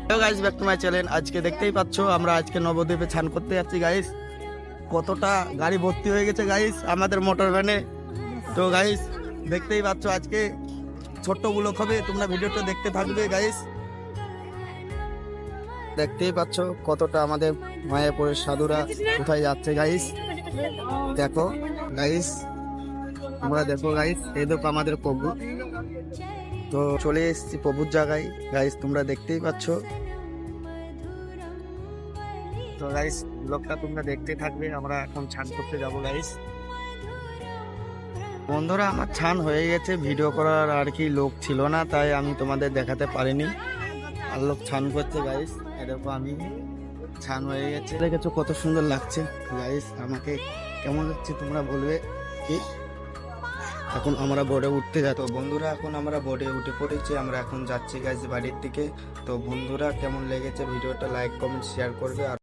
Hello guys, back to my channel. আজকে দেখতেই পাচ্ছ আমরা আজকে নবদ্বীপে স্নান করতে যাচ্ছি গাইস। কতটা গাড়ি ভর্তি হয়ে গেছে গাইস আমাদের মোটর ভ্যানে। তো গাইস দেখতেই পাচ্ছ আজকে ছোট্ট ব্লগ হবে, তোমরা ভিডিওটা দেখতে থাকবে গাইস। দেখতেই পাচ্ছ কতটা আমাদের মায়াপুরের সাধুরা কোথায় যাচ্ছে গাইস। দেখো গাইস, তোমরা দেখো গাইস, এই দেখো আমাদের প্রভু। তো চলে এসেছি প্রভুর জায়গায় গাইস, তোমরা দেখতেই পাচ্ছ। তো গাইস ব্লগটা তোমরা দেখতে থাকবে, আমরা এখন ছান করতে যাবো গাইস। বন্ধুরা আমার ছান হয়ে গেছে, ভিডিও করার আর কি লোক ছিল না, তাই আমি তোমাদের দেখাতে পারিনি। আর লোক ছান করছে গাইস, এরকম আমি ছান হয়ে গেছে। দেখেছো কত সুন্দর লাগছে গাইস, আমাকে কেমন লাগছে তোমরা বলবে কি। এখন আমরা বোর্ডে উঠতে যাই। তো বন্ধুরা এখন আমরা বোর্ডে উঠে পড়েছি, আমরা এখন যাচ্ছি গাইস বাড়ির দিকে। তো বন্ধুরা কেমন লেগেছে ভিডিওটা লাইক কমেন্ট শেয়ার করবে। আর